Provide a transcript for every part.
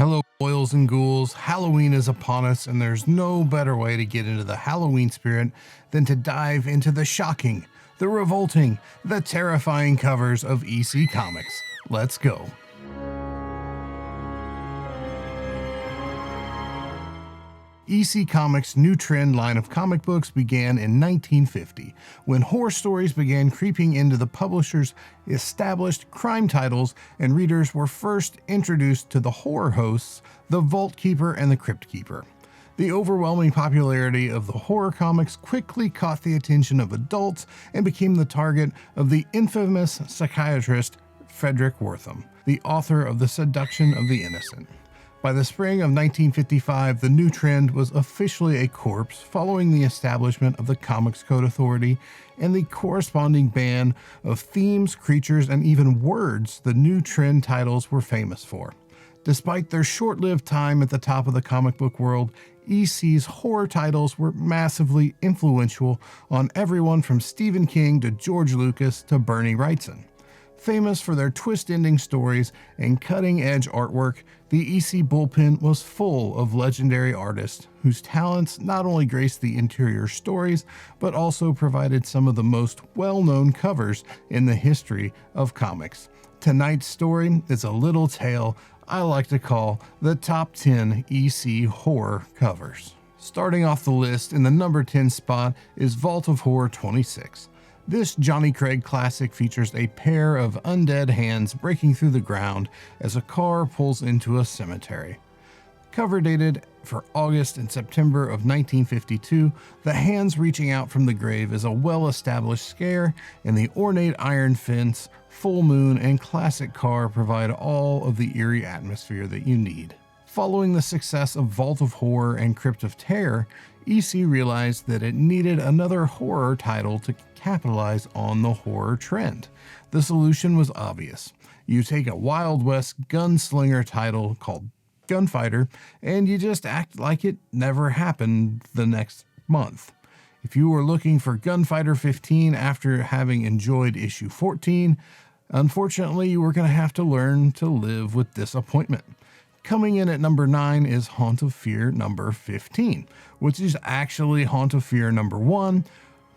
Hello, boils and ghouls. Halloween is upon us, and there's no better way to get into the Halloween spirit than to dive into the shocking, the revolting, the terrifying covers of EC Comics. Let's go. EC Comics' new trend line of comic books began in 1950, when horror stories began creeping into the publisher's established crime titles, and readers were first introduced to the horror hosts, the Vault Keeper and the Crypt Keeper. The overwhelming popularity of the horror comics quickly caught the attention of adults and became the target of the infamous psychiatrist Frederick Wortham, the author of The Seduction of the Innocent. By the spring of 1955, the new trend was officially a corpse following the establishment of the Comics Code Authority and the corresponding ban of themes, creatures, and even words the new trend titles were famous for. Despite their short-lived time at the top of the comic book world, EC's horror titles were massively influential on everyone from Stephen King to George Lucas to Bernie Wrightson. Famous for their twist-ending stories and cutting-edge artwork, the EC bullpen was full of legendary artists whose talents not only graced the interior stories, but also provided some of the most well-known covers in the history of comics. Tonight's story is a little tale I like to call the top 10 EC horror covers. Starting off the list in the number 10 spot is Vault of Horror 26. This Johnny Craig classic features a pair of undead hands breaking through the ground as a car pulls into a cemetery. Cover dated for August and September of 1952, the hands reaching out from the grave is a well-established scare, and the ornate iron fence, full moon, and classic car provide all of the eerie atmosphere that you need. Following the success of Vault of Horror and Crypt of Terror, EC realized that it needed another horror title to capitalize on the horror trend. The solution was obvious. You take a Wild West gunslinger title called Gunfighter, and you just act like it never happened the next month. If you were looking for Gunfighter 15 after having enjoyed issue 14, unfortunately you were going to have to learn to live with disappointment. Coming in at number 9 is Haunt of Fear number 15, which is actually Haunt of Fear number 1,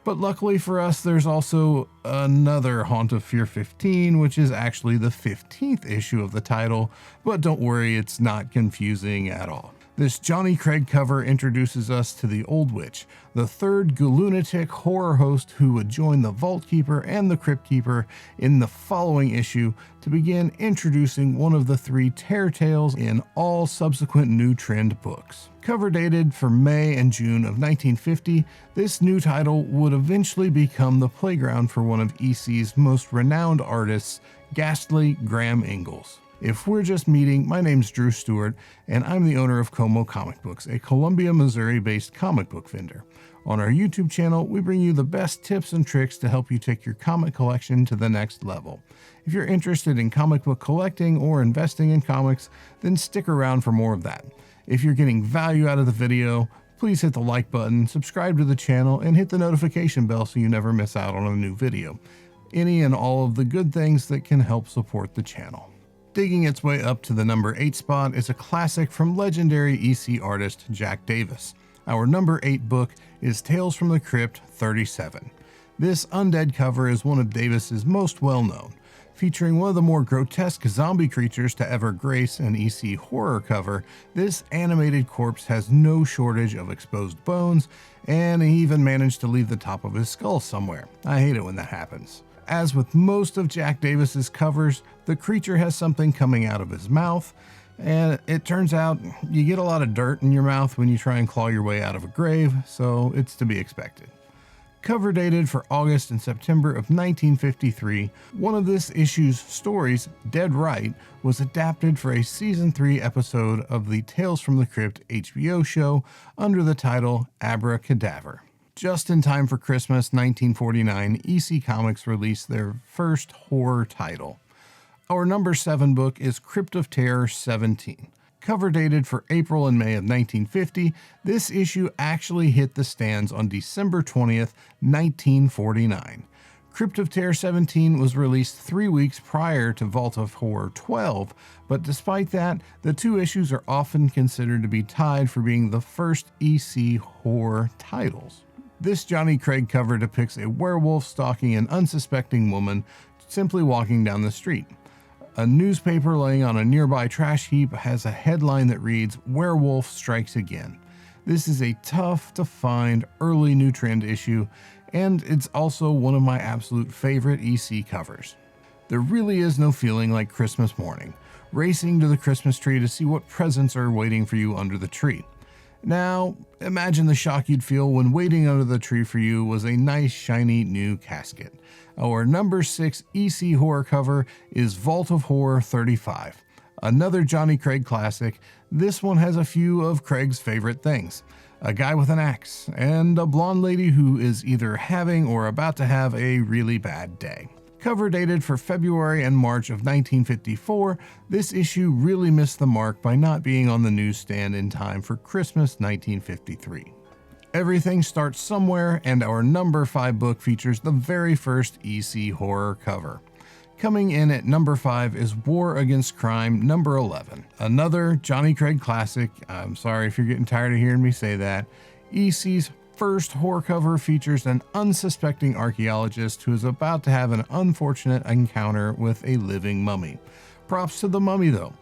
but luckily for us there's also another Haunt of Fear 15, which is actually the 15th issue of the title, but don't worry, it's not confusing at all. This Johnny Craig cover introduces us to the Old Witch, the third lunatic horror host who would join the Vault Keeper and the Crypt Keeper in the following issue to begin introducing one of the 3 terror tales in all subsequent new trend books. Cover dated for May and June of 1950, this new title would eventually become the playground for one of EC's most renowned artists, Ghastly Graham Ingalls. If we're just meeting, my name's Drew Stewart, and I'm the owner of Como Comic Books, a Columbia, Missouri-based comic book vendor. On our YouTube channel, we bring you the best tips and tricks to help you take your comic collection to the next level. If you're interested in comic book collecting or investing in comics, then stick around for more of that. If you're getting value out of the video, please hit the like button, subscribe to the channel, and hit the notification bell so you never miss out on a new video. Any and all of the good things that can help support the channel. Digging its way up to the number 8 spot is a classic from legendary EC artist Jack Davis. Our number 8 book is Tales from the Crypt 37. This undead cover is one of Davis's most well-known, featuring one of the more grotesque zombie creatures to ever grace an EC horror cover. This animated corpse has no shortage of exposed bones, and he even managed to leave the top of his skull somewhere. I hate it when that happens. As with most of Jack Davis's covers, the creature has something coming out of his mouth, and it turns out you get a lot of dirt in your mouth when you try and claw your way out of a grave, so it's to be expected. Cover dated for August and September of 1953, one of this issue's stories, Dead Right, was adapted for a Season 3 episode of the Tales from the Crypt HBO show under the title Abracadaver. Just in time for Christmas 1949, EC Comics released their first horror title. Our number 7 book is Crypt of Terror 17. Cover dated for April and May of 1950, this issue actually hit the stands on December 20th, 1949. Crypt of Terror 17 was released 3 weeks prior to Vault of Horror 12, but despite that, the two issues are often considered to be tied for being the first EC horror titles. This Johnny Craig cover depicts a werewolf stalking an unsuspecting woman simply walking down the street. A newspaper laying on a nearby trash heap has a headline that reads, "Werewolf Strikes Again." This is a tough to find early new trend issue, and it's also one of my absolute favorite EC covers. There really is no feeling like Christmas morning, racing to the Christmas tree to see what presents are waiting for you under the tree. Now, imagine the shock you'd feel when waiting under the tree for you was a nice shiny new casket. Our number 6 EC horror cover is Vault of Horror 35. Another Johnny Craig classic. This one has a few of Craig's favorite things: a guy with an axe, and a blonde lady who is either having or about to have a really bad day. Cover dated for February and March of 1954, this issue really missed the mark by not being on the newsstand in time for Christmas 1953. Everything starts somewhere, and our number 5 book features the very first EC horror cover. Coming in at number 5 is War Against Crime number 11. Another Johnny Craig classic. I'm sorry if you're getting tired of hearing me say that. EC's first horror cover features an unsuspecting archaeologist who is about to have an unfortunate encounter with a living mummy. Props to the mummy though.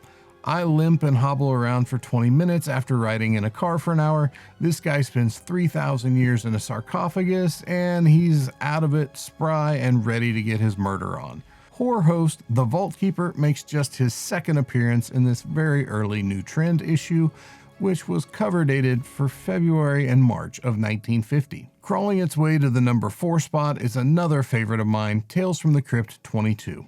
I limp and hobble around for 20 minutes after riding in a car for an hour. This guy spends 3,000 years in a sarcophagus, and he's out of it, spry and ready to get his murder on. Horror host The Vault Keeper makes just his second appearance in this very early new trend issue, which was cover dated for February and March of 1950. Crawling its way to the number 4 spot is another favorite of mine, Tales from the Crypt 22.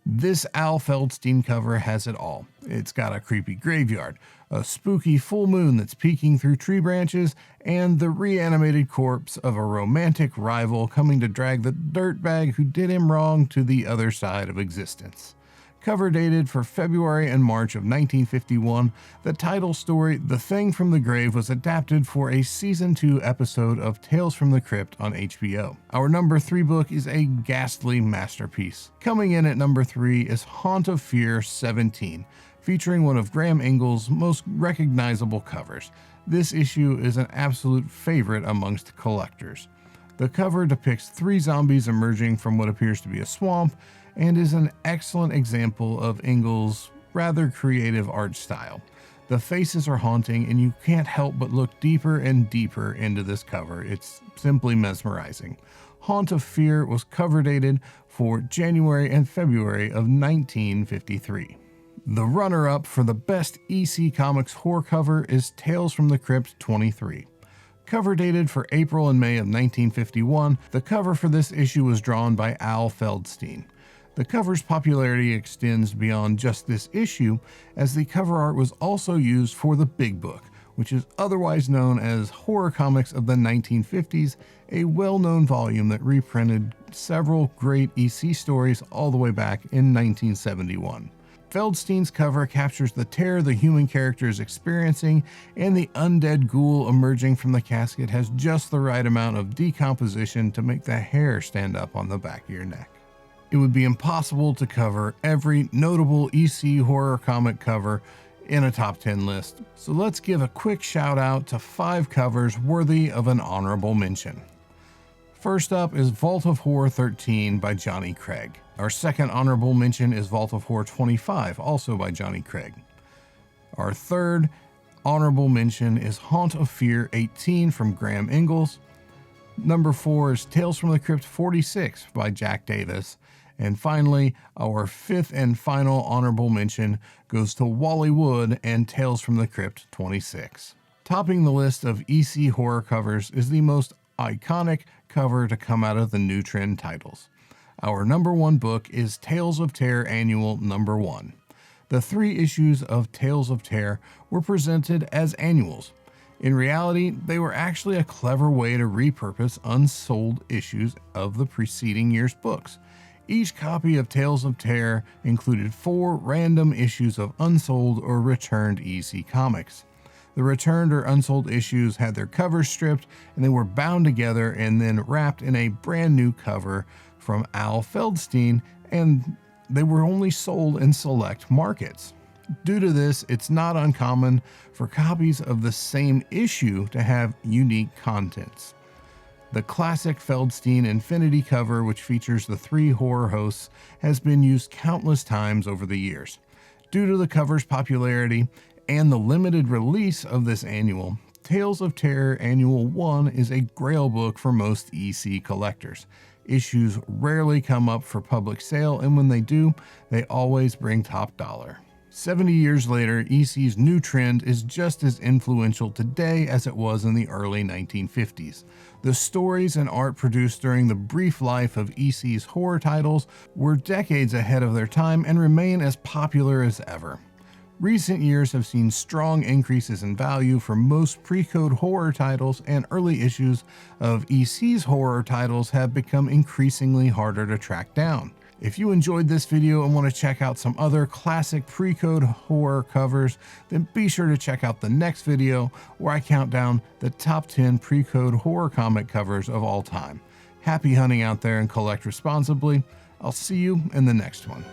This Al Feldstein cover has it all. It's got a creepy graveyard, a spooky full moon that's peeking through tree branches, and the reanimated corpse of a romantic rival coming to drag the dirtbag who did him wrong to the other side of existence. Cover dated for February and March of 1951, the title story The Thing from the Grave was adapted for a Season 2 episode of Tales from the Crypt on HBO. Our number 3 book is a ghastly masterpiece. Coming in at number 3 is Haunt of Fear 17, featuring one of Graham Ingles' most recognizable covers. This issue is an absolute favorite amongst collectors. The cover depicts 3 zombies emerging from what appears to be a swamp, and is an excellent example of Ingles' rather creative art style. The faces are haunting, and you can't help but look deeper and deeper into this cover. It's simply mesmerizing. Haunt of Fear was cover dated for January and February of 1953. The runner-up for the best EC Comics horror cover is Tales from the Crypt 23. Cover dated for April and May of 1951, the cover for this issue was drawn by Al Feldstein. The cover's popularity extends beyond just this issue, as the cover art was also used for the Big Book, which is otherwise known as Horror Comics of the 1950s, a well-known volume that reprinted several great EC stories all the way back in 1971. Feldstein's cover captures the terror the human character is experiencing, and the undead ghoul emerging from the casket has just the right amount of decomposition to make the hair stand up on the back of your neck. It would be impossible to cover every notable EC horror comic cover in a top 10 list, so let's give a quick shout out to 5 covers worthy of an honorable mention. First up is Vault of Horror 13 by Johnny Craig. Our second honorable mention is Vault of Horror 25, also by Johnny Craig. Our third honorable mention is Haunt of Fear 18 from Graham Ingles. Number 4 is Tales from the Crypt 46 by Jack Davis. And finally, our 5th and final honorable mention goes to Wally Wood and Tales from the Crypt 26. Topping the list of EC horror covers is the most iconic cover to come out of the new trend titles. Our number 1 book is Tales of Terror Annual number 1. The 3 issues of Tales of Terror were presented as annuals. In reality, they were actually a clever way to repurpose unsold issues of the preceding year's books. Each copy of Tales of Terror included 4 random issues of unsold or returned EC comics. The returned or unsold issues had their covers stripped, and they were bound together and then wrapped in a brand new cover from Al Feldstein, and they were only sold in select markets. Due to this, it's not uncommon for copies of the same issue to have unique contents. The classic Feldstein Infinity cover, which features the 3 horror hosts, has been used countless times over the years. Due to the cover's popularity and the limited release of this annual, Tales of Terror Annual 1 is a grail book for most EC collectors. Issues rarely come up for public sale, and when they do, they always bring top dollar. 70 years later, EC's new trend is just as influential today as it was in the early 1950s. The stories and art produced during the brief life of EC's horror titles were decades ahead of their time and remain as popular as ever. Recent years have seen strong increases in value for most pre-code horror titles, and early issues of EC's horror titles have become increasingly harder to track down. If you enjoyed this video and want to check out some other classic pre-code horror covers, then be sure to check out the next video where I count down the top 10 pre-code horror comic covers of all time. Happy hunting out there and collect responsibly. I'll see you in the next one.